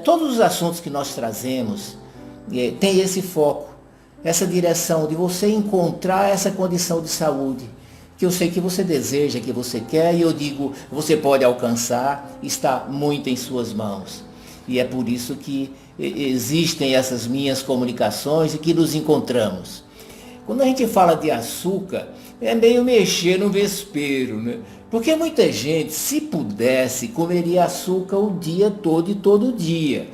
Todos os assuntos que nós trazemos têm esse foco, essa direção de você encontrar essa condição de saúde, que eu sei que você deseja, que você quer, e eu digo, você pode alcançar, está muito em suas mãos. E é por isso que existem essas minhas comunicações e que nos encontramos. Quando a gente fala de açúcar, é meio mexer no vespeiro, né? Porque muita gente, se pudesse, comeria açúcar o dia todo e todo dia.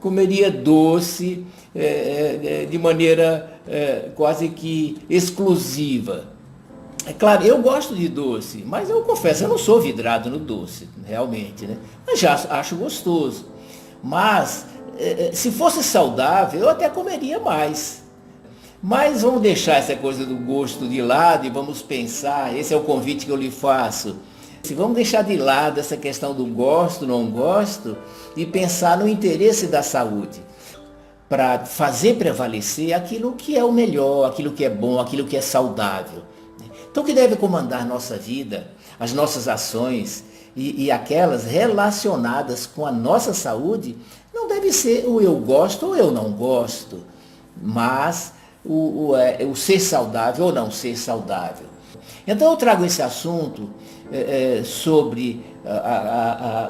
Comeria doce de maneira quase que exclusiva. É claro, eu gosto de doce, mas eu confesso, eu não sou vidrado no doce, realmente, né? Mas já acho gostoso. Mas, se fosse saudável, eu até comeria mais. Mas vamos deixar essa coisa do gosto de lado e vamos pensar, esse é o convite que eu lhe faço. Vamos deixar de lado essa questão do gosto, não gosto, e pensar no interesse da saúde, para fazer prevalecer aquilo que é o melhor, aquilo que é bom, aquilo que é saudável. Então o que deve comandar nossa vida, as nossas ações e aquelas relacionadas com a nossa saúde, não deve ser o eu gosto ou eu não gosto, mas o ser saudável ou não ser saudável. Então eu trago esse assunto sobre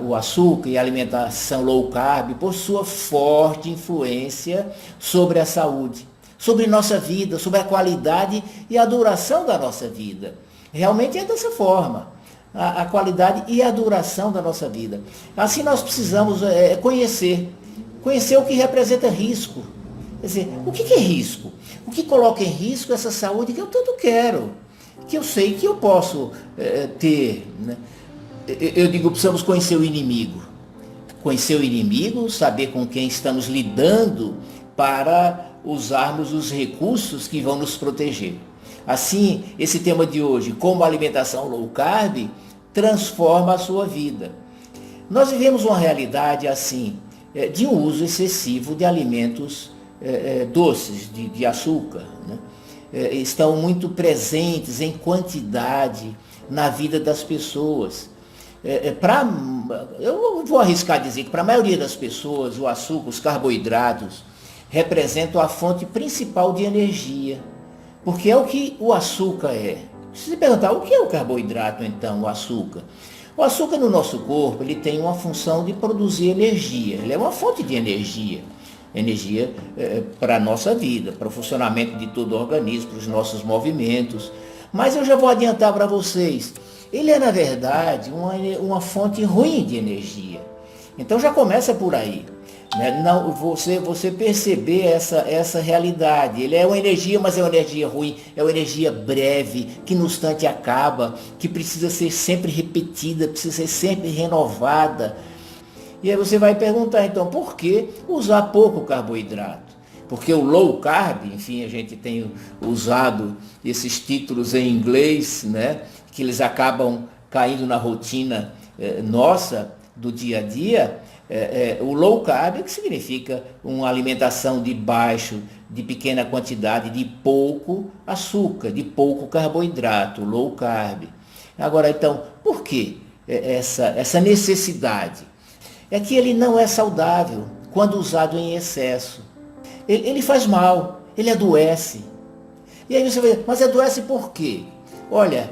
o açúcar e a alimentação low carb por sua forte influência sobre a saúde, sobre nossa vida, sobre a qualidade e a duração da nossa vida. Realmente é dessa forma, a qualidade e a duração da nossa vida. Assim nós precisamos conhecer o que representa risco. Quer dizer, o que é risco? O que coloca em risco essa saúde que eu tanto quero, que eu sei que eu posso ter, né? Eu digo, precisamos conhecer o inimigo. Conhecer o inimigo, saber com quem estamos lidando para usarmos os recursos que vão nos proteger. Assim, esse tema de hoje, como a alimentação low carb transforma a sua vida. Nós vivemos uma realidade assim, de um uso excessivo de alimentos doces, de açúcar, né? Estão muito presentes em quantidade na vida das pessoas. Eu vou arriscar dizer que para a maioria das pessoas o açúcar, os carboidratos, representam a fonte principal de energia, porque é o que o açúcar é. Se você perguntar, o que é o carboidrato então, o açúcar? O açúcar no nosso corpo, ele tem uma função de produzir energia, ele é uma fonte de energia. Energia para a nossa vida, para o funcionamento de todo o organismo, para os nossos movimentos. Mas eu já vou adiantar para vocês, ele é na verdade uma fonte ruim de energia. Então já começa por aí, né? Não, você perceber essa realidade. Ele é uma energia, mas é uma energia ruim, é uma energia breve, que no instante acaba, que precisa ser sempre repetida, precisa ser sempre renovada. E aí você vai perguntar, então, por que usar pouco carboidrato? Porque o low carb, enfim, a gente tem usado esses títulos em inglês, né, que eles acabam caindo na rotina nossa, do dia a dia. O low carb, que significa uma alimentação de pequena quantidade, de pouco açúcar, de pouco carboidrato, low carb. Agora, então, por que essa necessidade? É que ele não é saudável quando usado em excesso. Ele faz mal, ele adoece. E aí você vai dizer, mas adoece por quê? Olha,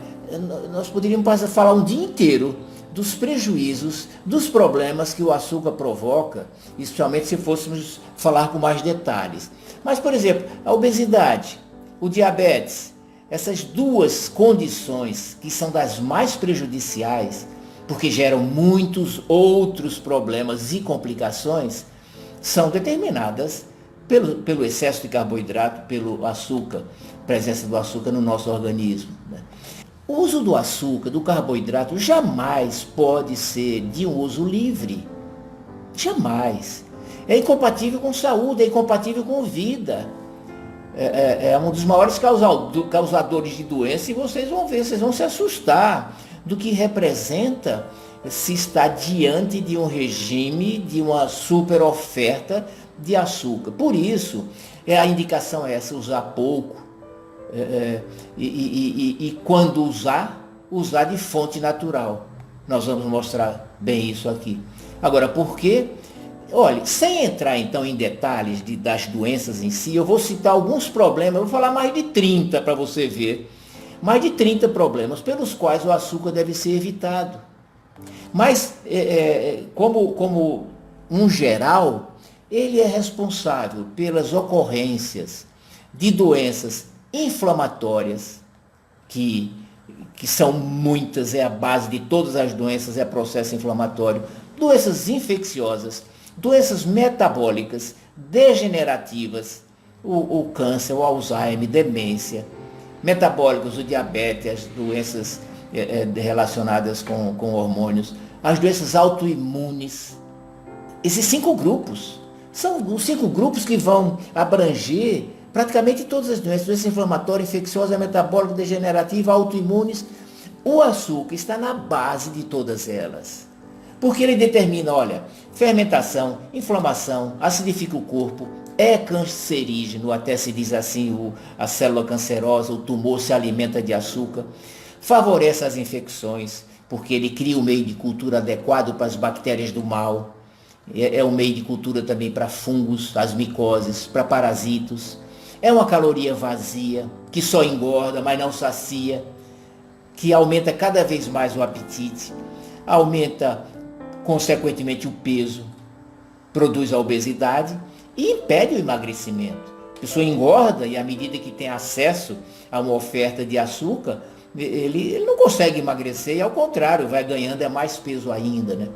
nós poderíamos falar um dia inteiro dos prejuízos, dos problemas que o açúcar provoca, especialmente se fôssemos falar com mais detalhes. Mas, por exemplo, a obesidade, o diabetes, essas duas condições que são das mais prejudiciais, porque geram muitos outros problemas e complicações, são determinadas pelo excesso de carboidrato, pelo açúcar, presença do açúcar no nosso organismo, né? O uso do açúcar, do carboidrato, jamais pode ser de um uso livre. Jamais. É incompatível com saúde, é incompatível com vida. É um dos maiores causadores de doença, e vocês vão ver, vocês vão se assustar do que representa se estar diante de um regime, de uma super oferta de açúcar. Por isso, a indicação é essa, usar pouco. E quando usar de fonte natural. Nós vamos mostrar bem isso aqui. Agora, por quê? Olha, sem entrar então em detalhes das doenças em si, eu vou citar alguns problemas, eu vou falar mais de 30 para você ver. Mais de 30 problemas pelos quais o açúcar deve ser evitado. Mas, como um geral, ele é responsável pelas ocorrências de doenças inflamatórias, que são muitas, é a base de todas as doenças, é processo inflamatório, doenças infecciosas, doenças metabólicas, degenerativas, o câncer, o Alzheimer, demência, metabólicos, o diabetes, as doenças relacionadas com hormônios, as doenças autoimunes. Esses 5 grupos são os 5 grupos que vão abranger praticamente todas as doenças inflamatória, infecciosa, metabólica, degenerativa, autoimunes. O açúcar está na base de todas elas. Porque ele determina, olha, fermentação, inflamação, acidifica o corpo, é cancerígeno, até se diz assim, a célula cancerosa, o tumor se alimenta de açúcar, favorece as infecções, porque ele cria um meio de cultura adequado para as bactérias do mal, é um meio de cultura também para fungos, as micoses, para parasitos, é uma caloria vazia, que só engorda, mas não sacia, que aumenta cada vez mais o apetite, aumenta consequentemente o peso, produz a obesidade e impede o emagrecimento. A pessoa engorda e à medida que tem acesso a uma oferta de açúcar, ele não consegue emagrecer e ao contrário, vai ganhando mais peso ainda, né?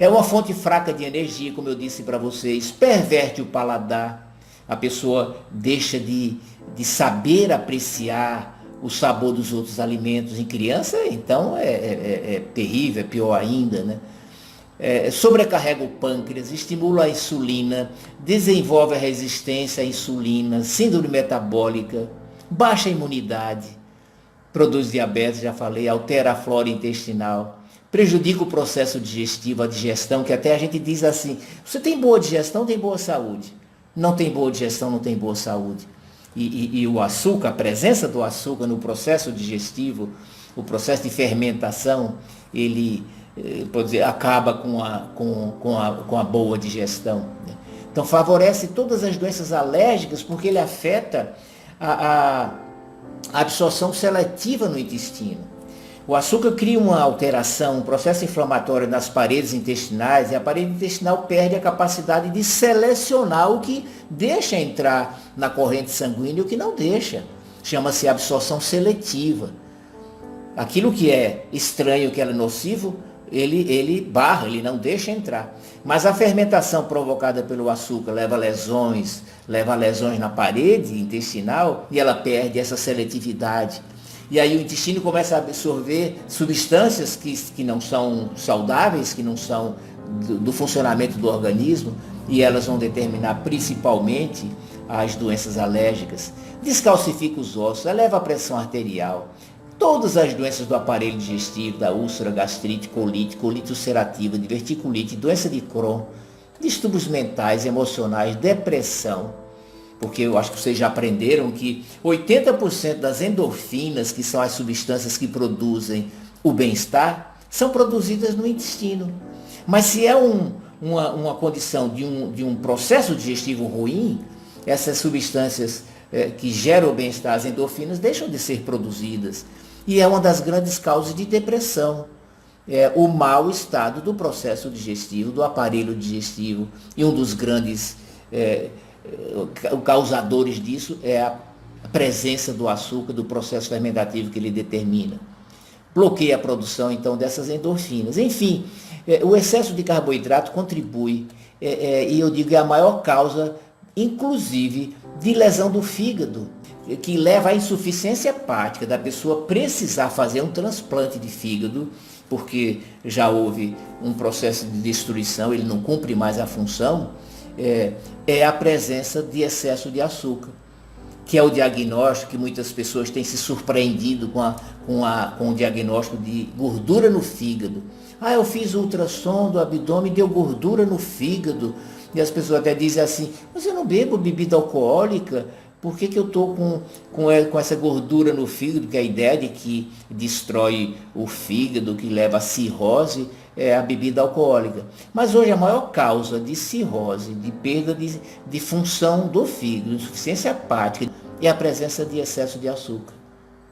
É uma fonte fraca de energia, como eu disse para vocês, perverte o paladar, a pessoa deixa de saber apreciar o sabor dos outros alimentos. Em criança, então, é terrível, é pior ainda, né? Sobrecarrega o pâncreas, estimula a insulina, desenvolve a resistência à insulina, síndrome metabólica, baixa a imunidade, produz diabetes, já falei, altera a flora intestinal, prejudica o processo digestivo, a digestão, que até a gente diz assim, você tem boa digestão, tem boa saúde. Não tem boa digestão, não tem boa saúde. E o açúcar, a presença do açúcar no processo digestivo, o processo de fermentação, ele pode dizer, acaba com a boa digestão. Né? Então favorece todas as doenças alérgicas, porque ele afeta a absorção seletiva no intestino. O açúcar cria uma alteração, um processo inflamatório nas paredes intestinais, e a parede intestinal perde a capacidade de selecionar o que deixa entrar na corrente sanguínea e o que não deixa. Chama-se absorção seletiva. Aquilo que é estranho, que é nocivo, ele barra, ele não deixa entrar. Mas a fermentação provocada pelo açúcar leva a lesões na parede intestinal e ela perde essa seletividade. E aí o intestino começa a absorver substâncias que não são saudáveis, que não são do funcionamento do organismo, e elas vão determinar principalmente as doenças alérgicas. Descalcifica os ossos, eleva a pressão arterial. Todas as doenças do aparelho digestivo, da úlcera, gastrite, colite ulcerativa, diverticulite, doença de Crohn, distúrbios mentais, emocionais, depressão. Porque eu acho que vocês já aprenderam que 80% das endorfinas, que são as substâncias que produzem o bem-estar, são produzidas no intestino. Mas se é uma condição de um processo digestivo ruim, essas substâncias que geram o bem-estar, as endorfinas, deixam de ser produzidas. E é uma das grandes causas de depressão. O mau estado do processo digestivo, do aparelho digestivo. E um dos grandes causadores disso é a presença do açúcar, do processo fermentativo que ele determina. Bloqueia a produção, então, dessas endorfinas. Enfim, o excesso de carboidrato contribui, e eu digo, é a maior causa, inclusive, de lesão do fígado, que leva à insuficiência hepática, da pessoa precisar fazer um transplante de fígado, porque já houve um processo de destruição, ele não cumpre mais a função, é a presença de excesso de açúcar, que é o diagnóstico que muitas pessoas têm se surpreendido com o diagnóstico de gordura no fígado. Eu fiz ultrassom do abdômen e deu gordura no fígado. E as pessoas até dizem assim, mas eu não bebo bebida alcoólica, Por que eu estou com essa gordura no fígado, que é a ideia de que destrói o fígado, que leva a cirrose, é a bebida alcoólica. Mas hoje a maior causa de cirrose, de perda de função do fígado, insuficiência hepática, é a presença de excesso de açúcar.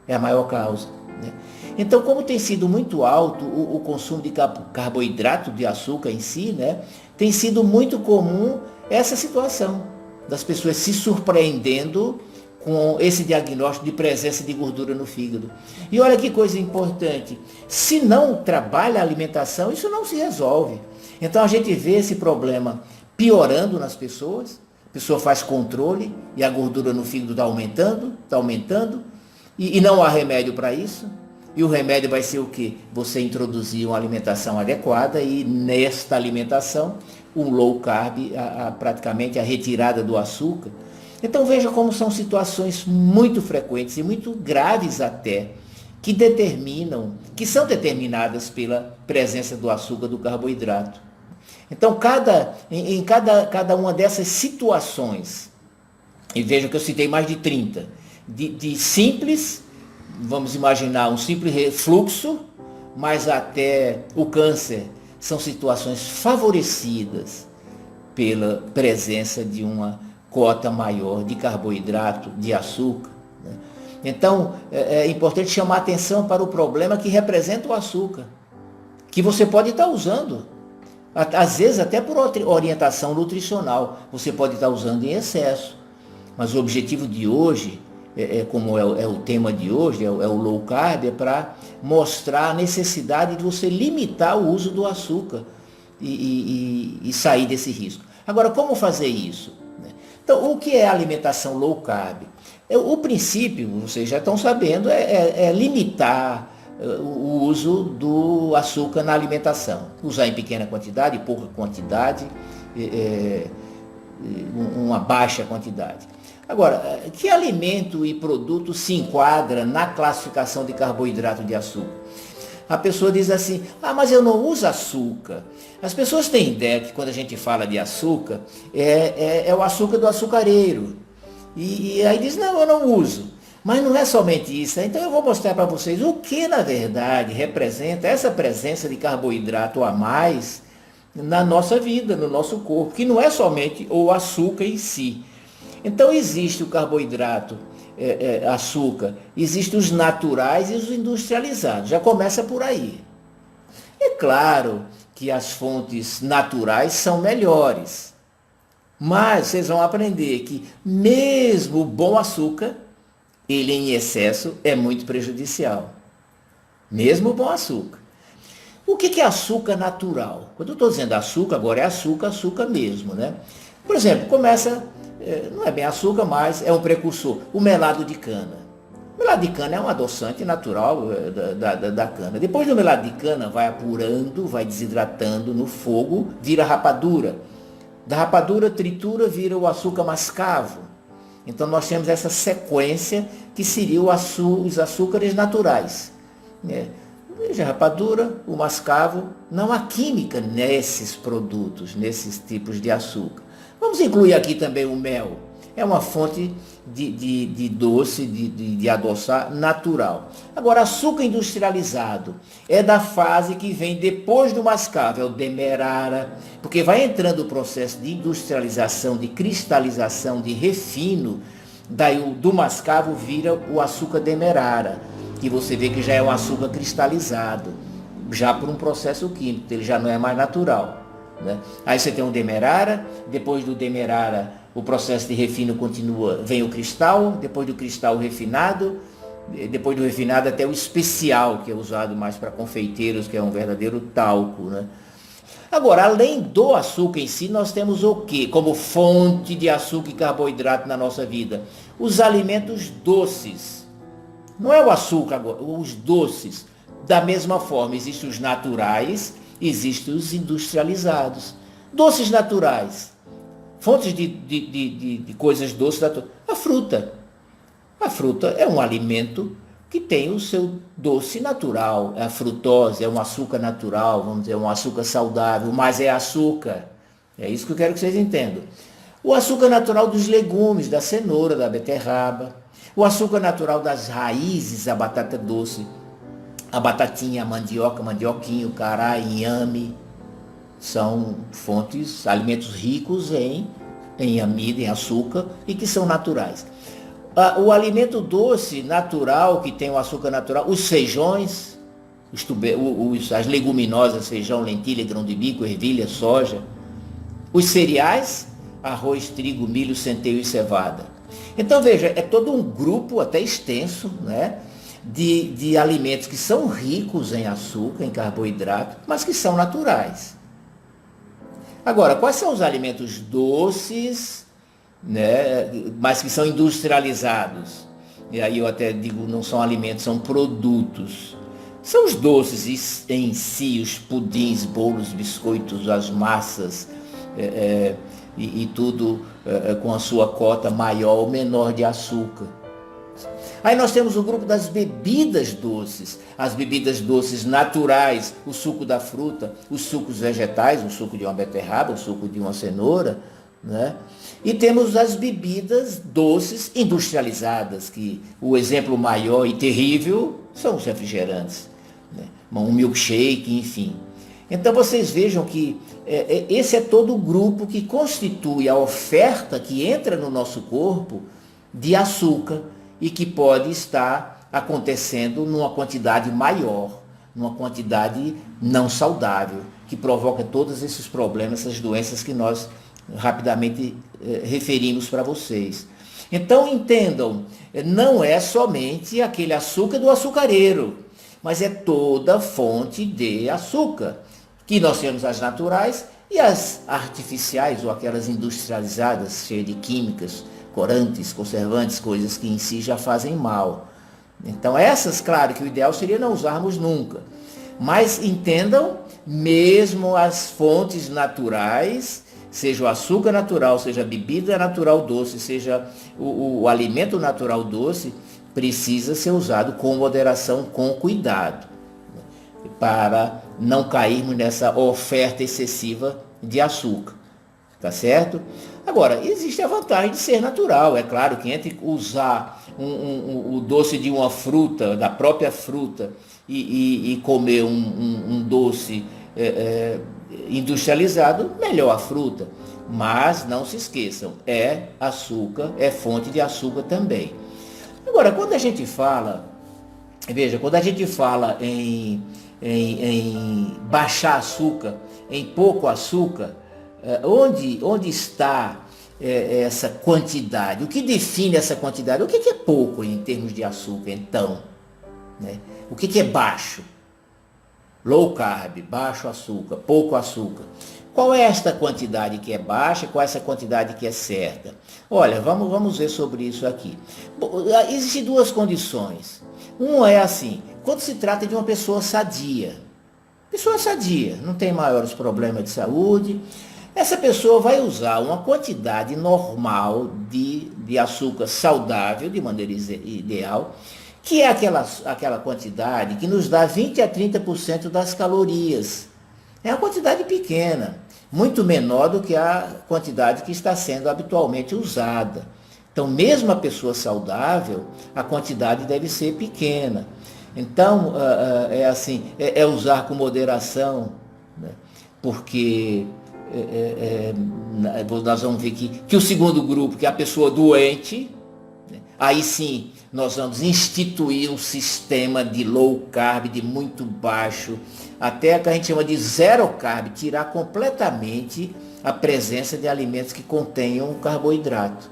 É a maior causa. Né? Então, como tem sido muito alto o consumo de carboidrato, de açúcar em si, né, tem sido muito comum essa situação das pessoas se surpreendendo com esse diagnóstico de presença de gordura no fígado. E olha que coisa importante, se não trabalha a alimentação, isso não se resolve. Então a gente vê esse problema piorando nas pessoas, a pessoa faz controle e a gordura no fígado está aumentando, e não há remédio para isso. E o remédio vai ser o quê? Você introduzir uma alimentação adequada e nesta alimentação, um low carb, praticamente a retirada do açúcar. Então veja como são situações muito frequentes e muito graves até, que são determinadas pela presença do açúcar, do carboidrato. Então em cada uma dessas situações, e veja que eu citei mais de 30, de simples, vamos imaginar um simples refluxo, mas até o câncer, são situações favorecidas pela presença de uma cota maior de carboidrato, de açúcar. Né? Então, é importante chamar atenção para o problema que representa o açúcar, que você pode estar usando, às vezes até por orientação nutricional, você pode estar usando em excesso. Mas o objetivo de hoje, como é o tema de hoje, é o low carb, é para mostrar a necessidade de você limitar o uso do açúcar e sair desse risco. Agora, como fazer isso? Então, o que é alimentação low carb? O princípio, vocês já estão sabendo, é limitar o uso do açúcar na alimentação. Usar em pequena quantidade, pouca quantidade, uma baixa quantidade. Agora, que alimento e produto se enquadra na classificação de carboidrato de açúcar? A pessoa diz assim, mas eu não uso açúcar. As pessoas têm ideia que quando a gente fala de açúcar, é o açúcar do açucareiro. E aí diz, não, eu não uso. Mas não é somente isso. Então eu vou mostrar para vocês o que, na verdade, representa essa presença de carboidrato a mais na nossa vida, no nosso corpo, que não é somente o açúcar em si. Então existe o carboidrato, açúcar, existem os naturais e os industrializados, já começa por aí. É claro que as fontes naturais são melhores, mas vocês vão aprender que mesmo o bom açúcar, ele em excesso é muito prejudicial. Mesmo o bom açúcar. O que é açúcar natural? Quando eu estou dizendo açúcar, agora é açúcar mesmo, né? Por exemplo, não é bem açúcar, mas é um precursor, o melado de cana. O melado de cana é um adoçante natural da cana. Depois do melado de cana, vai apurando, vai desidratando no fogo, vira rapadura. Da rapadura, tritura, vira o açúcar mascavo. Então nós temos essa sequência que seria os açúcares naturais. Veja, a rapadura, o mascavo, não há química nesses produtos, nesses tipos de açúcar. Vamos incluir aqui também o mel. É uma fonte de doce, de adoçar natural. Agora, açúcar industrializado é da fase que vem depois do mascavo, é o demerara, porque vai entrando o processo de industrialização, de cristalização, de refino, daí do mascavo vira o açúcar demerara, que você vê que já é um açúcar cristalizado, já por um processo químico, ele já não é mais natural. Né? Aí você tem um demerara, depois do demerara o processo de refino continua, vem o cristal, depois do cristal o refinado, depois do refinado até o especial, que é usado mais para confeiteiros, que é um verdadeiro talco. Né? Agora, além do açúcar em si, nós temos o quê? Como fonte de açúcar e carboidrato na nossa vida? Os alimentos doces. Não é o açúcar agora, os doces. Da mesma forma, existem os naturais, existem os industrializados. Doces naturais. Fontes de coisas doces. A fruta. A fruta é um alimento que tem o seu doce natural. A frutose é um açúcar natural, vamos dizer, um açúcar saudável, mas é açúcar. É isso que eu quero que vocês entendam. O açúcar natural dos legumes, da cenoura, da beterraba. O açúcar natural das raízes, a batata doce, a batatinha, a mandioca, mandioquinho, o cará, inhame. São fontes, alimentos ricos em amido, em açúcar e que são naturais. O alimento doce natural, que tem o açúcar natural, os feijões, as leguminosas, feijão, lentilha, grão de bico, ervilha, soja. Os cereais, arroz, trigo, milho, centeio e cevada. Então veja, é todo um grupo até extenso, né, de alimentos que são ricos em açúcar, em carboidrato, mas que são naturais. Agora, quais são os alimentos doces, né, mas que são industrializados? E aí eu até digo, não são alimentos, são produtos. São os doces em si, os pudins, bolos, biscoitos, as massas, e tudo com a sua cota maior ou menor de açúcar. Aí nós temos o grupo das bebidas doces, as bebidas doces naturais, o suco da fruta, os sucos vegetais, o suco de uma beterraba, o suco de uma cenoura, né? E temos as bebidas doces industrializadas, que o exemplo maior e terrível são os refrigerantes, né? Um milkshake, enfim. Então vocês vejam que esse é todo o grupo que constitui a oferta que entra no nosso corpo de açúcar, e que pode estar acontecendo numa quantidade maior, numa quantidade não saudável, que provoca todos esses problemas, essas doenças que nós rapidamente referimos para vocês. Então entendam, não é somente aquele açúcar do açucareiro, mas é toda fonte de açúcar, que nós temos as naturais e as artificiais, ou aquelas industrializadas, cheias de químicas, corantes, conservantes, coisas que em si já fazem mal. Então essas, claro que o ideal seria não usarmos nunca. Mas entendam, mesmo as fontes naturais, seja o açúcar natural, seja a bebida natural doce, seja o alimento natural doce, precisa ser usado com moderação, com cuidado, para não cairmos nessa oferta excessiva de açúcar. Tá certo? Agora, existe a vantagem de ser natural. É claro que entre usar o doce de uma fruta, da própria fruta, e comer um doce industrializado, melhor a fruta. Mas não se esqueçam, é açúcar, é fonte de açúcar também. Agora, quando a gente fala, veja, quando a gente fala em baixar açúcar, em pouco açúcar, onde está essa quantidade? O que define essa quantidade? O que é pouco em termos de açúcar, então? Né? O que é baixo? Low carb, baixo açúcar, pouco açúcar. Qual é esta quantidade que é baixa? Qual é essa quantidade que é certa? Olha, vamos ver sobre isso aqui. Bom, existem duas condições. Uma é assim, quando se trata de uma pessoa sadia. Pessoa sadia, não tem maiores problemas de saúde. Essa pessoa vai usar uma quantidade normal de açúcar saudável, de maneira ideal, que é aquela quantidade que nos dá 20 a 30% das calorias. É uma quantidade pequena, muito menor do que a quantidade que está sendo habitualmente usada. Então, mesmo a pessoa saudável, a quantidade deve ser pequena. Então, é usar com moderação, né? Porque nós vamos ver que o segundo grupo, que é a pessoa doente, né? Aí sim, nós vamos instituir um sistema de low carb, de muito baixo, até que a gente chama de zero carb, tirar completamente a presença de alimentos que contenham carboidrato.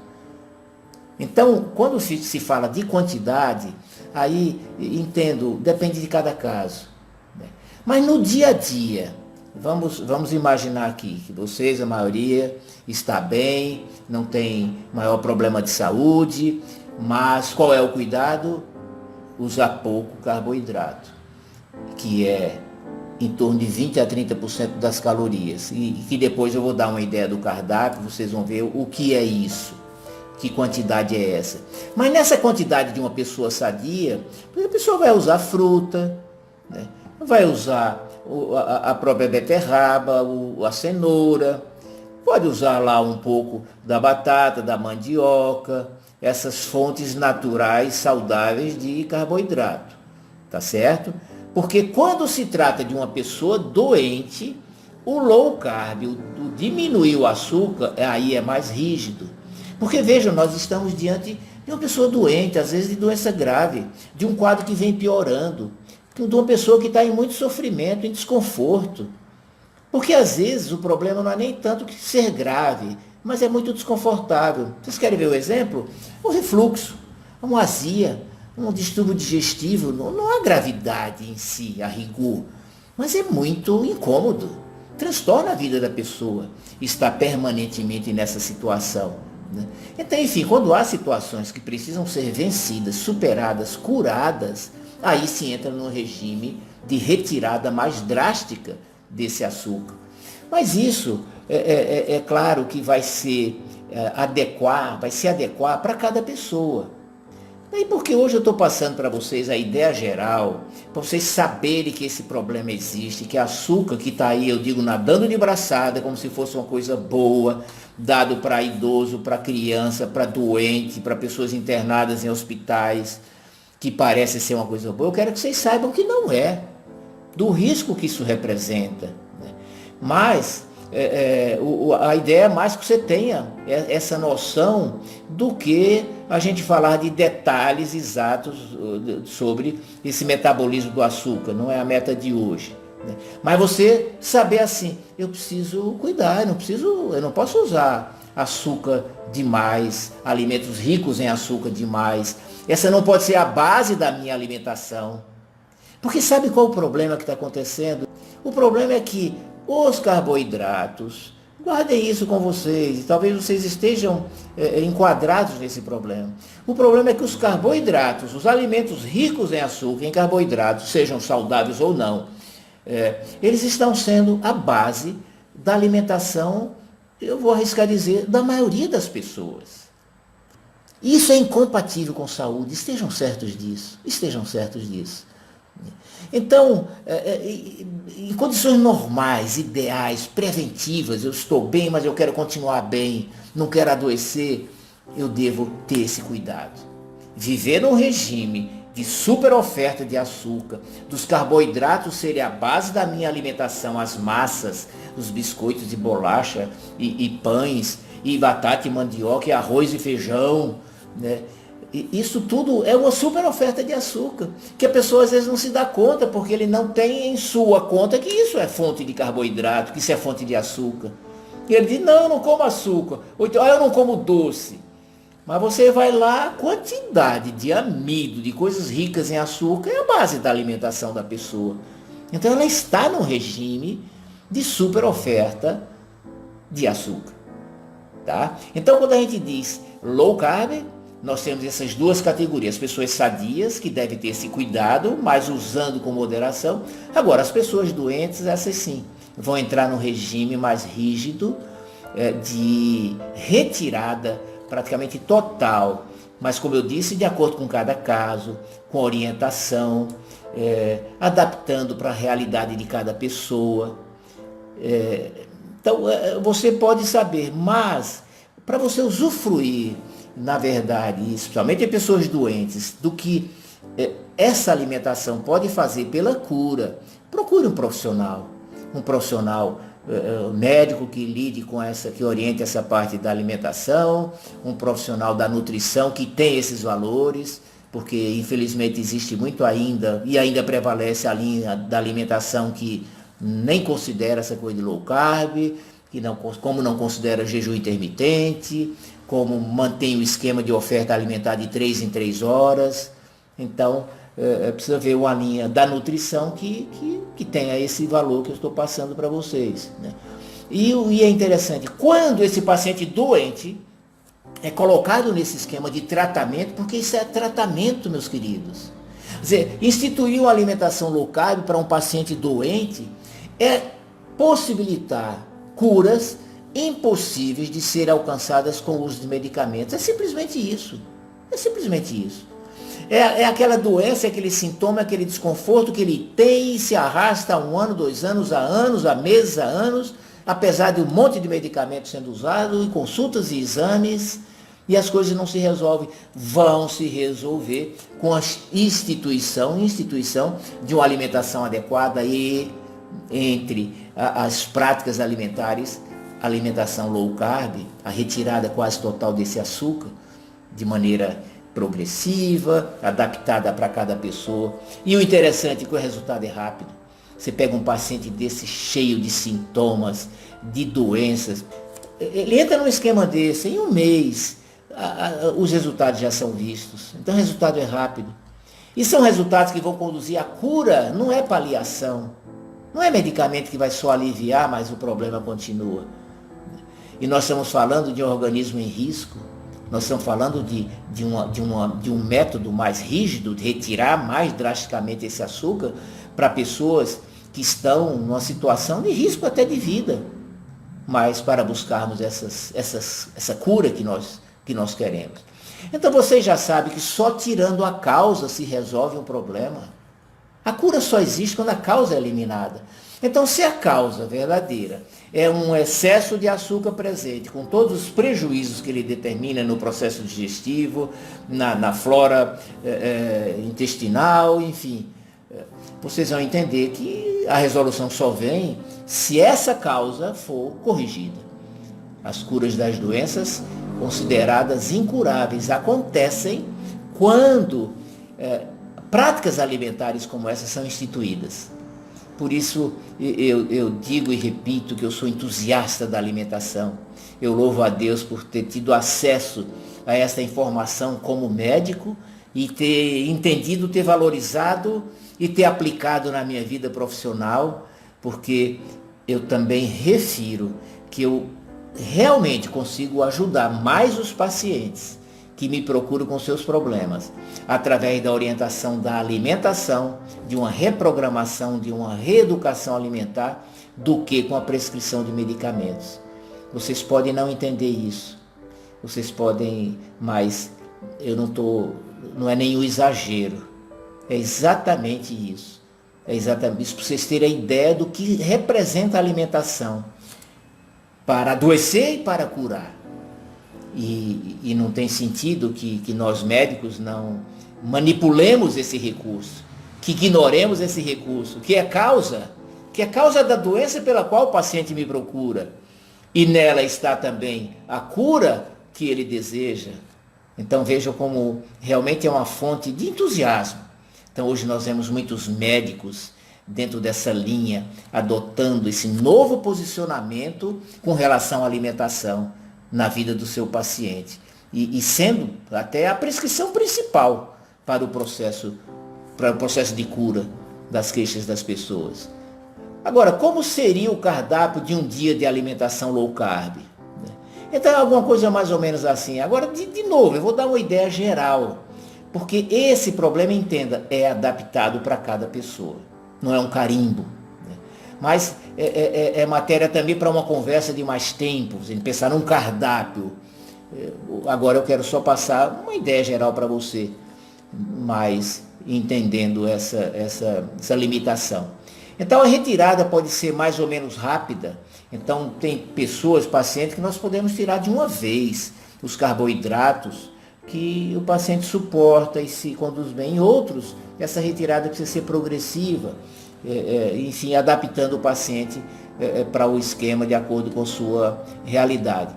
Então, quando se fala de quantidade, aí, entendo, depende de cada caso, né? Mas no dia a dia, vamos imaginar aqui que vocês, a maioria, está bem, não tem maior problema de saúde, mas qual é o cuidado? Usar pouco carboidrato, que é em torno de 20 a 30% das calorias. E que depois eu vou dar uma ideia do cardápio, vocês vão ver o que é isso. Que quantidade é essa? Mas nessa quantidade de uma pessoa sadia, a pessoa vai usar fruta, né? Vai usar a própria beterraba, a cenoura. pode usar lá um pouco da batata, da mandioca, essas fontes naturais, saudáveis de carboidrato, tá certo? Porque quando se trata de uma pessoa doente, o low carb, o diminuir o açúcar, aí é mais rígido. Porque vejam, nós estamos diante de uma pessoa doente, às vezes de doença grave, de um quadro que vem piorando, de uma pessoa que está em muito sofrimento, em desconforto. Porque às vezes o problema não é nem tanto que ser grave, mas é muito desconfortável. Vocês querem ver o exemplo? O refluxo, uma azia, um distúrbio digestivo, não há gravidade em si, a rigor, mas é muito incômodo. Transtorna a vida da pessoa estar permanentemente nessa situação, né? Então, enfim, quando há situações que precisam ser vencidas, superadas, curadas, aí se entra num regime de retirada mais drástica desse açúcar. Mas isso é claro que vai se adequar para cada pessoa. E porque hoje eu estou passando para vocês a ideia geral, para vocês saberem que esse problema existe, que açúcar que está aí, eu digo, nadando de braçada, como se fosse uma coisa boa, dado para idoso, para criança, para doente, para pessoas internadas em hospitais, que parece ser uma coisa boa, eu quero que vocês saibam que não é, do risco que isso representa, né? Mas a ideia é mais que você tenha essa noção do que a gente falar de detalhes exatos sobre esse metabolismo do açúcar, não é a meta de hoje, né? Mas você saber assim, eu preciso cuidar, eu não posso usar açúcar demais, alimentos ricos em açúcar demais. Essa não pode ser a base da minha alimentação. Porque sabe qual o problema que está acontecendo? O problema é que os carboidratos, guardem isso com vocês, talvez vocês estejam enquadrados nesse problema. O problema é que os carboidratos, os alimentos ricos em açúcar, em carboidratos, sejam saudáveis ou não, eles estão sendo a base da alimentação, eu vou arriscar dizer, da maioria das pessoas. Isso é incompatível com saúde, estejam certos disso, estejam certos disso. Então, em condições normais, ideais, preventivas, eu estou bem, mas eu quero continuar bem, não quero adoecer, eu devo ter esse cuidado. Viver num regime de super oferta de açúcar, dos carboidratos serem a base da minha alimentação, as massas, os biscoitos de bolacha e pães, e batata e mandioca, e arroz e feijão, né? Isso tudo é uma super oferta de açúcar, que a pessoa às vezes não se dá conta, porque ele não tem em sua conta que isso é fonte de carboidrato, que isso é fonte de açúcar. E ele diz, não, eu não como açúcar, ou então, eu não como doce. Mas você vai lá, a quantidade de amido, de coisas ricas em açúcar, é a base da alimentação da pessoa. Então ela está num regime de super oferta de açúcar. Tá? Então quando a gente diz low carb, nós temos essas duas categorias, pessoas sadias, que devem ter esse cuidado, mas usando com moderação. Agora, as pessoas doentes, essas sim, vão entrar num regime mais rígido, de retirada praticamente total. Mas, como eu disse, de acordo com cada caso, com orientação, adaptando para a realidade de cada pessoa. Então, você pode saber, mas para você usufruir, na verdade, especialmente em pessoas doentes, do que essa alimentação pode fazer pela cura, procure um profissional médico que lide com que oriente essa parte da alimentação, um profissional da nutrição que tem esses valores, porque infelizmente existe muito ainda, e ainda prevalece a linha da alimentação que nem considera essa coisa de low carb, como não considera jejum intermitente, como mantém o esquema de oferta alimentar de 3 em 3 horas. Então, precisa ver uma linha da nutrição que tenha esse valor que eu estou passando para vocês, né? E é interessante, quando esse paciente doente é colocado nesse esquema de tratamento, porque isso é tratamento, meus queridos. Quer dizer, instituir uma alimentação low carb para um paciente doente é possibilitar curas impossíveis de serem alcançadas com o uso de medicamentos. É simplesmente isso. É simplesmente isso. É aquela doença, aquele sintoma, aquele desconforto que ele tem e se arrasta há 1 ano, 2 anos, há meses, há anos, apesar de um monte de medicamentos sendo usado, e consultas e exames, e as coisas não se resolvem. Vão se resolver com a instituição de uma alimentação adequada e entre as práticas alimentares, alimentação low carb, a retirada quase total desse açúcar, de maneira progressiva, adaptada para cada pessoa. E o interessante é que o resultado é rápido. Você pega um paciente desse cheio de sintomas, de doenças, ele entra num esquema desse, em um mês, os resultados já são vistos. Então o resultado é rápido. E são resultados que vão conduzir à cura, não é paliação. Não é medicamento que vai só aliviar, mas o problema continua. E nós estamos falando de um organismo em risco. Nós estamos falando de um método mais rígido, de retirar mais drasticamente esse açúcar para pessoas que estão numa situação de risco até de vida. Mas para buscarmos essa cura que nós queremos. Então vocês já sabem que só tirando a causa se resolve um problema. A cura só existe quando a causa é eliminada. Então, se a causa verdadeira é um excesso de açúcar presente, com todos os prejuízos que ele determina no processo digestivo, na flora intestinal, enfim, vocês vão entender que a resolução só vem se essa causa for corrigida. As curas das doenças consideradas incuráveis acontecem quando práticas alimentares como essa são instituídas. Por isso eu digo e repito que eu sou entusiasta da alimentação. Eu louvo a Deus por ter tido acesso a essa informação como médico e ter entendido, ter valorizado e ter aplicado na minha vida profissional, porque eu também refiro que eu realmente consigo ajudar mais os pacientes que me procuram com seus problemas, através da orientação da alimentação, de uma reprogramação, de uma reeducação alimentar, do que com a prescrição de medicamentos. Vocês podem não entender isso, vocês podem, mas não é nenhum exagero, é exatamente isso. É exatamente isso, para vocês terem a ideia do que representa a alimentação, para adoecer e para curar. E não tem sentido que nós médicos não manipulemos esse recurso, que ignoremos esse recurso, que é causa da doença pela qual o paciente me procura. E nela está também a cura que ele deseja. Então vejam como realmente é uma fonte de entusiasmo. Então hoje nós vemos muitos médicos dentro dessa linha, adotando esse novo posicionamento com relação à alimentação na vida do seu paciente. E sendo até a prescrição principal para o processo de cura das queixas das pessoas. Agora, como seria o cardápio de um dia de alimentação low carb? Então, é alguma coisa mais ou menos assim. Agora, de novo, eu vou dar uma ideia geral, porque esse problema, entenda, é adaptado para cada pessoa. Não é um carimbo. Mas é matéria também para uma conversa de mais tempo, a gente pensar num cardápio. Agora eu quero só passar uma ideia geral para você, mas entendendo essa limitação. Então a retirada pode ser mais ou menos rápida. Então tem pessoas, pacientes, que nós podemos tirar de uma vez os carboidratos que o paciente suporta e se conduz bem. Outros, essa retirada precisa ser progressiva. Enfim, adaptando o paciente para o esquema de acordo com sua realidade.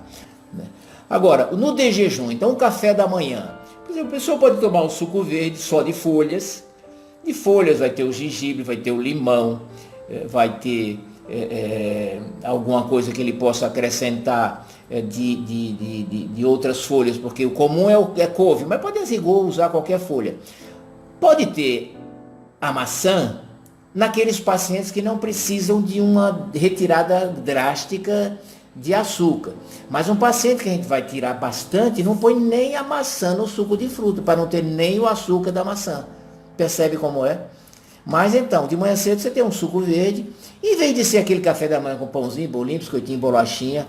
Agora, no de jejum, então o café da manhã. Por exemplo, a pessoa pode tomar um suco verde só de folhas. De folhas vai ter o gengibre, vai ter o limão, vai ter alguma coisa que ele possa acrescentar de outras folhas, porque o comum é couve, mas pode usar qualquer folha. Pode ter a maçã naqueles pacientes que não precisam de uma retirada drástica de açúcar. Mas um paciente que a gente vai tirar bastante, não põe nem a maçã no suco de fruta, para não ter nem o açúcar da maçã. Percebe como é? Mas então, de manhã cedo você tem um suco verde, em vez de ser aquele café da manhã com pãozinho, bolinho, biscoitinho, bolachinha,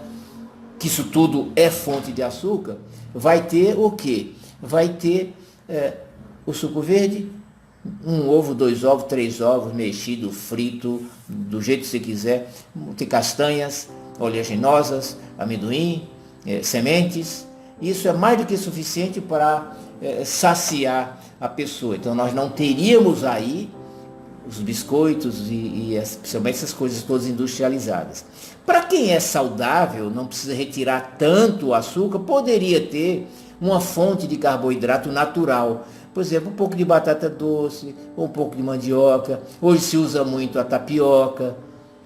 que isso tudo é fonte de açúcar, vai ter o quê? Vai ter o suco verde, um ovo, 2 ovos, 3 ovos, mexido, frito, do jeito que você quiser. Tem castanhas, oleaginosas, amendoim, sementes. Isso é mais do que suficiente para saciar a pessoa. Então nós não teríamos aí os biscoitos e principalmente essas coisas todas industrializadas. Para quem é saudável, não precisa retirar tanto o açúcar, poderia ter uma fonte de carboidrato natural. Por exemplo, um pouco de batata doce, ou um pouco de mandioca. Hoje se usa muito a tapioca,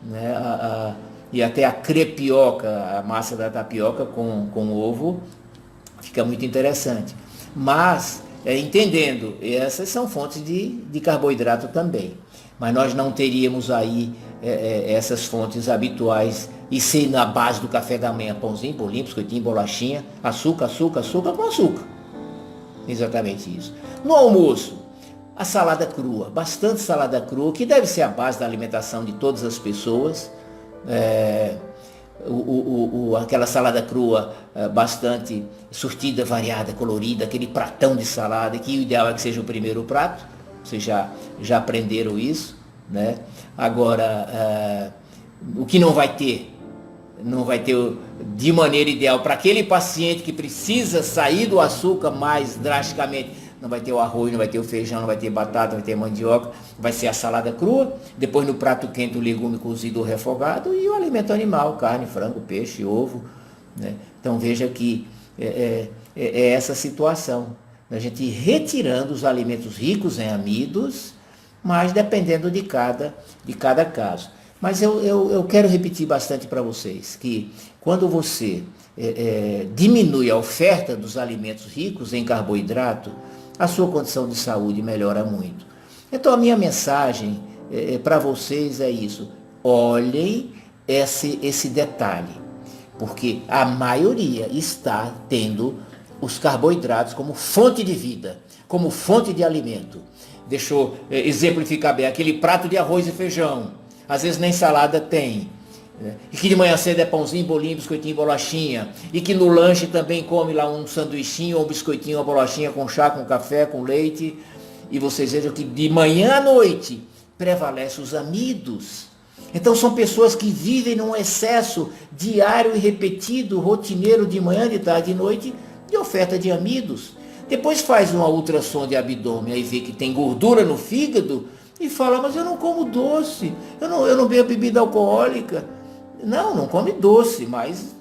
né? E até a crepioca, a massa da tapioca com ovo, fica muito interessante. Mas, entendendo, essas são fontes de carboidrato também. Mas nós não teríamos aí essas fontes habituais e ser na base do café da manhã, pãozinho, bolinho, biscoitinho, bolachinha, açúcar, açúcar, açúcar com açúcar. Exatamente isso. No almoço, a salada crua, bastante salada crua, que deve ser a base da alimentação de todas as pessoas. Aquela salada crua bastante surtida, variada, colorida, aquele pratão de salada, que o ideal é que seja o primeiro prato. Vocês já aprenderam isso, né? Agora, o que não vai ter de maneira ideal para aquele paciente que precisa sair do açúcar mais drasticamente, não vai ter o arroz, não vai ter o feijão, não vai ter batata, não vai ter mandioca, vai ser a salada crua, depois no prato quente o legume cozido ou refogado e o alimento animal, carne, frango, peixe, ovo, né? Então veja que é essa situação, a gente ir retirando os alimentos ricos em amidos, mas dependendo de cada caso. Mas eu quero repetir bastante para vocês, que quando você diminui a oferta dos alimentos ricos em carboidrato, a sua condição de saúde melhora muito. Então a minha mensagem para vocês é isso, olhem esse detalhe, porque a maioria está tendo os carboidratos como fonte de vida, como fonte de alimento. Deixa eu exemplificar bem, aquele prato de arroz e feijão, às vezes nem salada tem, né? E que de manhã cedo é pãozinho, bolinho, biscoitinho, bolachinha, e que no lanche também come lá um sanduichinho, um biscoitinho, uma bolachinha com chá, com café, com leite, e vocês vejam que de manhã à noite prevalece os amidos. Então são pessoas que vivem num excesso diário e repetido, rotineiro, de manhã, de tarde e de noite, de oferta de amidos. Depois faz uma ultrassom de abdômen, aí vê que tem gordura no fígado, e fala, mas eu não como doce, eu não bebo bebida alcoólica. Não come doce, mas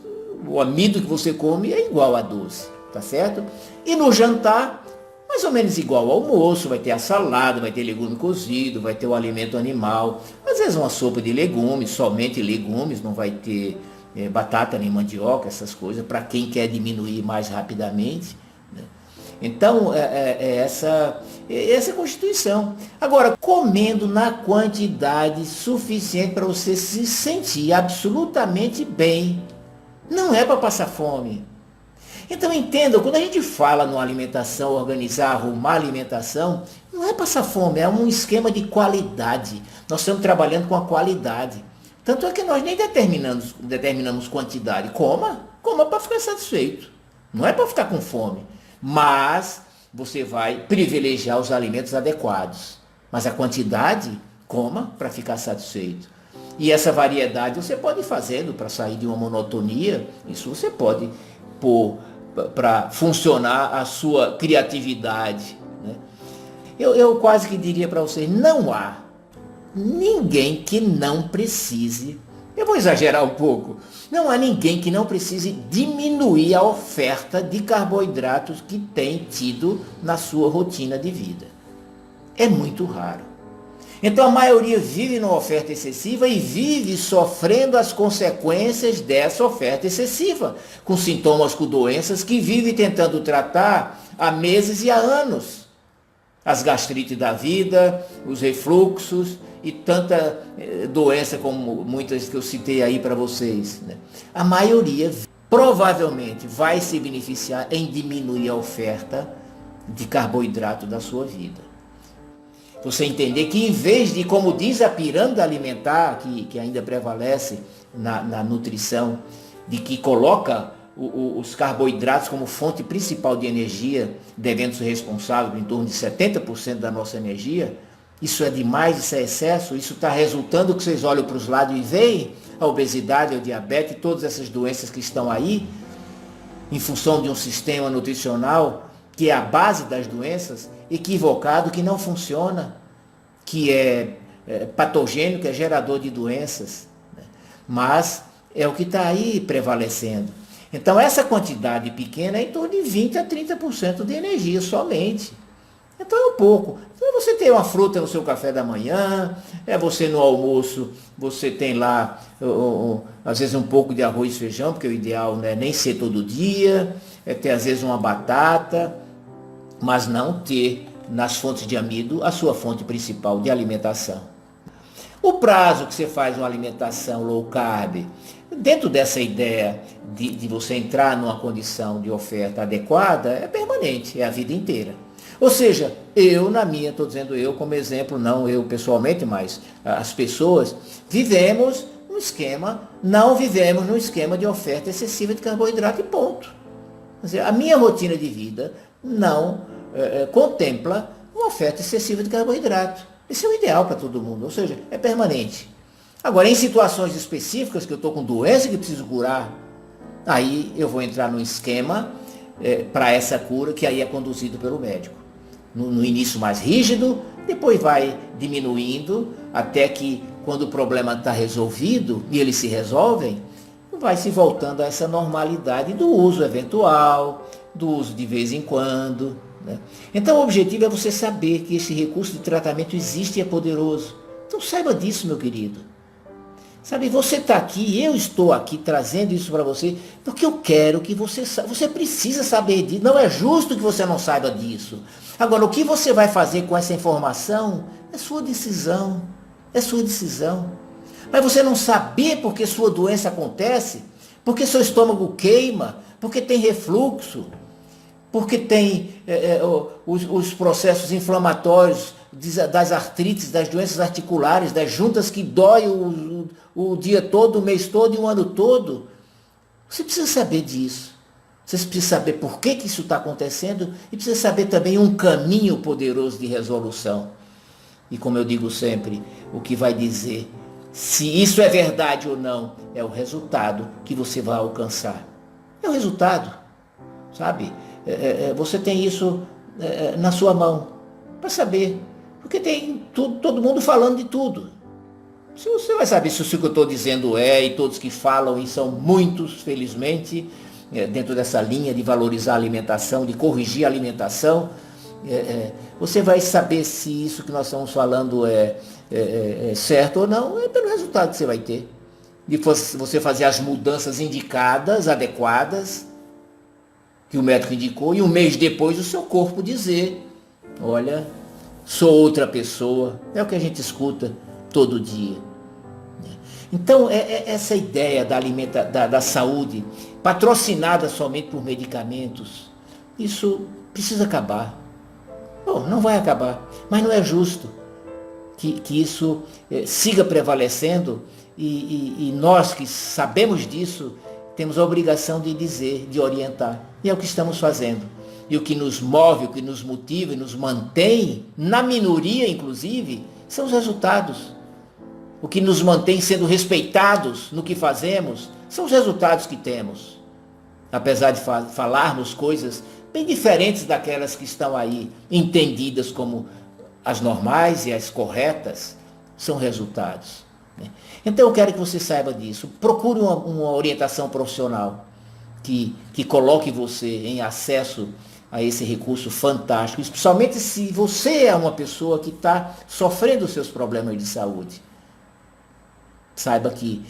o amido que você come é igual a doce, tá certo? E no jantar, mais ou menos igual ao almoço, vai ter a salada, vai ter legume cozido, vai ter o alimento animal, às vezes uma sopa de legumes, somente legumes, não vai ter batata nem mandioca, essas coisas, para quem quer diminuir mais rapidamente, né? Então, essa é a Constituição. Agora, comendo na quantidade suficiente para você se sentir absolutamente bem. Não é para passar fome. Então, entendam, quando a gente fala numa alimentação, organizar, arrumar alimentação, não é passar fome, é um esquema de qualidade. Nós estamos trabalhando com a qualidade. Tanto é que nós nem determinamos quantidade. Coma para ficar satisfeito. Não é para ficar com fome. Mas você vai privilegiar os alimentos adequados. Mas a quantidade, coma para ficar satisfeito. E essa variedade você pode ir fazendo para sair de uma monotonia. Isso você pode pôr para funcionar a sua criatividade, né? Eu quase que diria para vocês, não há ninguém que não precise, eu vou exagerar um pouco, não há ninguém que não precise diminuir a oferta de carboidratos que tem tido na sua rotina de vida. É muito raro. Então a maioria vive numa oferta excessiva e vive sofrendo as consequências dessa oferta excessiva, com sintomas, com doenças que vive tentando tratar há meses e há anos. As gastrites da vida, os refluxos e tanta doença como muitas que eu citei aí para vocês, né? A maioria provavelmente vai se beneficiar em diminuir a oferta de carboidrato da sua vida. Você entender que em vez de, como diz a pirâmide alimentar, que ainda prevalece na nutrição, de que coloca os carboidratos como fonte principal de energia, devendo ser responsável por em torno de 70% da nossa energia, isso é demais, isso é excesso, isso está resultando que vocês olham para os lados e veem a obesidade, o diabetes, todas essas doenças que estão aí, em função de um sistema nutricional que é a base das doenças, equivocado, que não funciona, que é patogênico, que é gerador de doenças, né? Mas é o que está aí prevalecendo. Então essa quantidade pequena é em torno de 20 a 30% de energia somente. Então é um pouco. Então você tem uma fruta no seu café da manhã, você no almoço, você tem lá, às vezes um pouco de arroz e feijão, porque o ideal não é nem ser todo dia, é ter às vezes uma batata, mas não ter nas fontes de amido a sua fonte principal de alimentação. O prazo que você faz uma alimentação low carb, dentro dessa ideia de você entrar numa condição de oferta adequada, é permanente, é a vida inteira. Ou seja, estou dizendo eu como exemplo, não eu pessoalmente, mas as pessoas, não vivemos num esquema de oferta excessiva de carboidrato e ponto. Quer dizer, a minha rotina de vida não contempla uma oferta excessiva de carboidrato. Esse é o ideal para todo mundo, ou seja, é permanente. Agora, em situações específicas, que eu estou com doença que preciso curar, aí eu vou entrar num esquema para essa cura, que aí é conduzido pelo médico. No início mais rígido, depois vai diminuindo, até que quando o problema está resolvido, e eles se resolvem, vai se voltando a essa normalidade do uso eventual, do uso de vez em quando, né? Então o objetivo é você saber que esse recurso de tratamento existe e é poderoso. Então saiba disso, meu querido. Sabe, você está aqui, eu estou aqui trazendo isso para você, porque eu quero que você saiba. Você precisa saber disso. Não é justo que você não saiba disso. Agora, o que você vai fazer com essa informação é sua decisão. É sua decisão. Mas você não saber porque sua doença acontece, porque seu estômago queima, porque tem refluxo, porque tem os processos inflamatórios das artrites, das doenças articulares, das juntas que dói o dia todo, o mês todo e o ano todo. Você precisa saber disso. Você precisa saber por que isso está acontecendo e precisa saber também um caminho poderoso de resolução. E como eu digo sempre, o que vai dizer se isso é verdade ou não é o resultado que você vai alcançar. É o resultado, sabe? Você tem isso na sua mão para saber. Porque tem todo mundo falando de tudo. Se você vai saber se o que eu estou dizendo e todos que falam, e são muitos, felizmente, dentro dessa linha de valorizar a alimentação, de corrigir a alimentação, você vai saber se isso que nós estamos falando é certo ou não, é pelo resultado que você vai ter. De você fazer as mudanças indicadas, adequadas, que o médico indicou, e um mês depois o seu corpo dizer, olha, sou outra pessoa. É o que a gente escuta todo dia. Então, essa ideia da saúde, patrocinada somente por medicamentos, isso precisa acabar. Bom, não vai acabar, mas não é justo que isso siga prevalecendo e nós que sabemos disso, temos a obrigação de dizer, de orientar. E é o que estamos fazendo. E o que nos move, o que nos motiva e nos mantém, na minoria inclusive, são os resultados. O que nos mantém sendo respeitados no que fazemos, são os resultados que temos. Apesar de falarmos coisas bem diferentes daquelas que estão aí, entendidas como as normais e as corretas, são resultados. Então eu quero que você saiba disso. Procure uma orientação profissional que coloque você em acesso a esse recurso fantástico, especialmente se você é uma pessoa que está sofrendo os seus problemas de saúde. Saiba que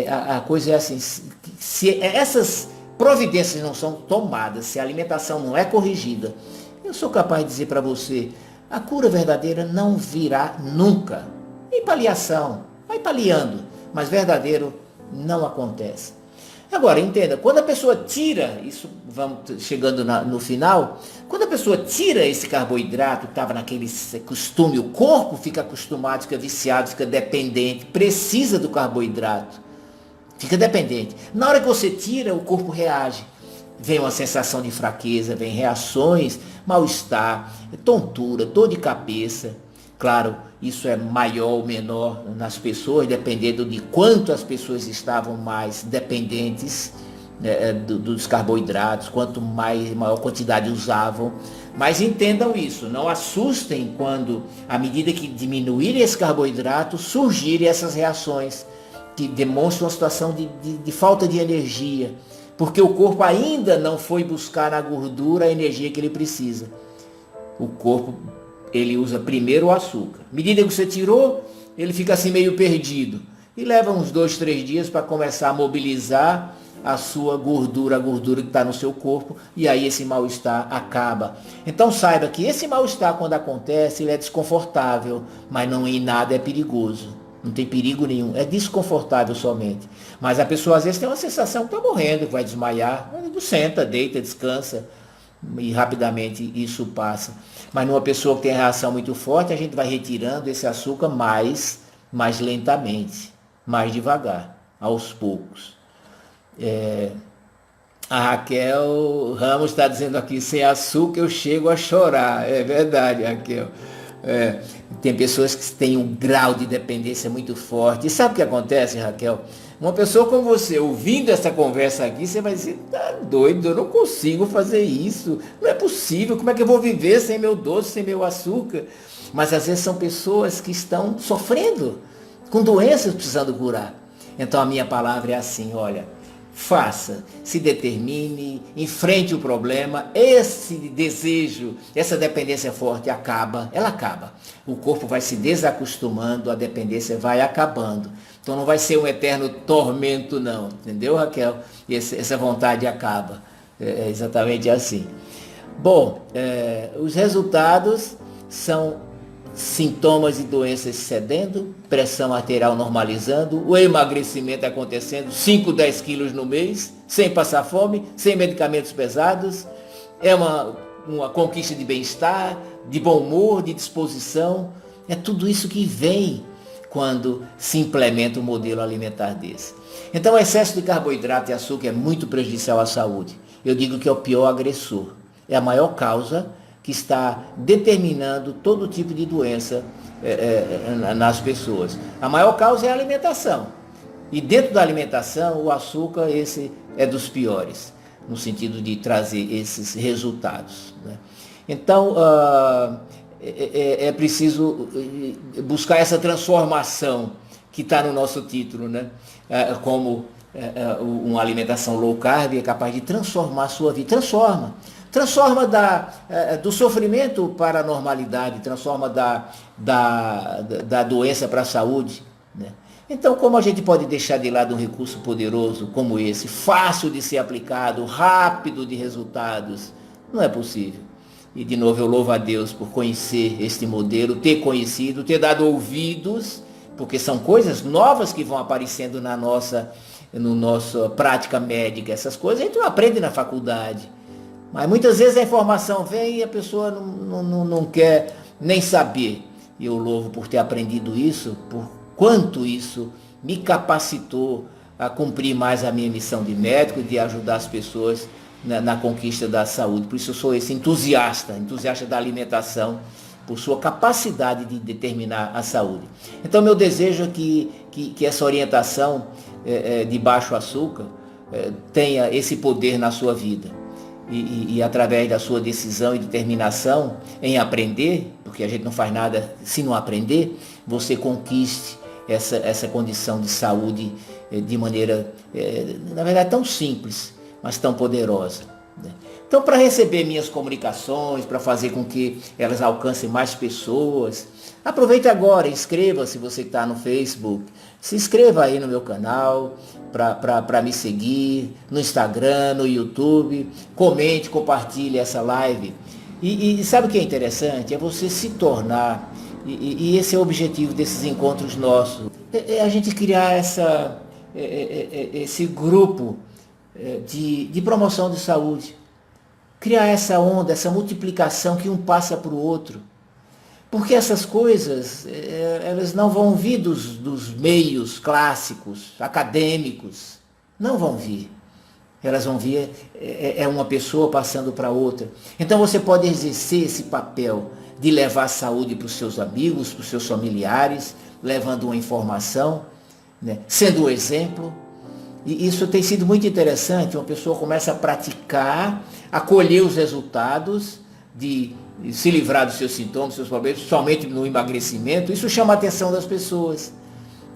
a coisa é assim, se essas providências não são tomadas, se a alimentação não é corrigida, eu sou capaz de dizer para você, a cura verdadeira não virá nunca. Em paliação, vai paliando, mas verdadeiro não acontece. Agora, entenda, quando a pessoa tira, isso vamos chegando no final, quando a pessoa tira esse carboidrato, estava naquele costume, o corpo fica acostumado, fica viciado, fica dependente, precisa do carboidrato, fica dependente. Na hora que você tira, o corpo reage. Vem uma sensação de fraqueza, vem reações, mal-estar, tontura, dor de cabeça, Claro, isso é maior ou menor nas pessoas, dependendo de quanto as pessoas estavam mais dependentes, né, dos carboidratos, quanto maior quantidade usavam. Mas entendam isso, não assustem quando, à medida que diminuírem esse carboidrato, surgirem essas reações que demonstram uma situação de falta de energia, porque o corpo ainda não foi buscar na gordura a energia que ele precisa. O corpo, ele usa primeiro o açúcar. À medida que você tirou, ele fica assim meio perdido. E leva uns 2, 3 dias para começar a mobilizar a sua gordura, a gordura que está no seu corpo, e aí esse mal-estar acaba. Então saiba que esse mal-estar, quando acontece, ele é desconfortável, mas não em nada é perigoso. Não tem perigo nenhum, é desconfortável somente. Mas a pessoa às vezes tem uma sensação que está morrendo, que vai desmaiar. Senta, deita, descansa, e rapidamente isso passa. Mas numa pessoa que tem reação muito forte, a gente vai retirando esse açúcar mais lentamente, mais devagar, aos poucos. A Raquel Ramos está dizendo aqui, sem açúcar eu chego a chorar. É verdade, Raquel. Tem pessoas que têm um grau de dependência muito forte. E sabe o que acontece, Raquel? Uma pessoa como você, ouvindo essa conversa aqui, você vai dizer, tá doido, eu não consigo fazer isso. Não é possível, como é que eu vou viver sem meu doce, sem meu açúcar? Mas às vezes são pessoas que estão sofrendo, com doenças precisando curar. Então a minha palavra é assim, olha, faça, se determine, enfrente o problema, esse desejo, essa dependência forte ela acaba. O corpo vai se desacostumando, a dependência vai acabando. Então não vai ser um eterno tormento não, entendeu, Raquel? E essa vontade acaba, é exatamente assim. Bom, os resultados são sintomas de doenças cedendo, pressão arterial normalizando, o emagrecimento acontecendo, 5, 10 quilos no mês, sem passar fome, sem medicamentos pesados. É uma conquista de bem-estar, de bom humor, de disposição. É tudo isso que vem quando se implementa um modelo alimentar desse. Então o excesso de carboidrato e açúcar é muito prejudicial à saúde. Eu digo que é o pior agressor. É a maior causa que está determinando todo tipo de doença nas pessoas. A maior causa é a alimentação. E dentro da alimentação, o açúcar, esse é dos piores, no sentido de trazer esses resultados, né? Então, é preciso buscar essa transformação que está no nosso título, né? Como uma alimentação low carb é capaz de transformar a sua vida. Transforma do sofrimento para a normalidade, transforma da doença para a saúde, né? Então, como a gente pode deixar de lado um recurso poderoso como esse, fácil de ser aplicado, rápido de resultados? Não é possível. E de novo eu louvo a Deus por conhecer este modelo, ter conhecido, ter dado ouvidos, porque são coisas novas que vão aparecendo na nossa prática médica. Essas coisas a gente não aprende na faculdade. Mas muitas vezes a informação vem e a pessoa não quer nem saber. E eu louvo por ter aprendido isso, por quanto isso me capacitou a cumprir mais a minha missão de médico, de ajudar as pessoas na conquista da saúde. Por isso eu sou esse entusiasta da alimentação, por sua capacidade de determinar a saúde. Então meu desejo é que essa orientação de baixo açúcar tenha esse poder na sua vida. E através da sua decisão e determinação em aprender, porque a gente não faz nada se não aprender, você conquiste essa condição de saúde de maneira, na verdade, tão simples, mas tão poderosa, né? Então, para receber minhas comunicações, para fazer com que elas alcancem mais pessoas, aproveite agora, inscreva-se, você que está no Facebook, se inscreva aí no meu canal, para me seguir, no Instagram, no YouTube, comente, compartilhe essa live. E sabe o que é interessante? É você se tornar, e esse é o objetivo desses encontros nossos, é a gente criar esse grupo de promoção de saúde. Criar essa onda, essa multiplicação que um passa para o outro. Porque essas coisas, elas não vão vir dos meios clássicos, acadêmicos. Não vão vir. Elas vão vir, uma pessoa passando para outra. Então você pode exercer esse papel de levar saúde para os seus amigos, para os seus familiares, levando uma informação, né? Sendo um exemplo. E isso tem sido muito interessante, uma pessoa começa a praticar, a colher os resultados de se livrar dos seus sintomas, dos seus problemas, somente no emagrecimento. Isso chama a atenção das pessoas.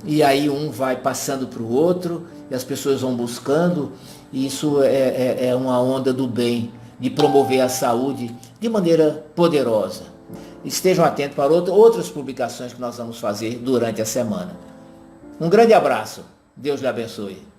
E aí um vai passando para o outro, e as pessoas vão buscando, e isso é uma onda do bem, de promover a saúde de maneira poderosa. Estejam atentos para outras publicações que nós vamos fazer durante a semana. Um grande abraço. Deus lhe abençoe.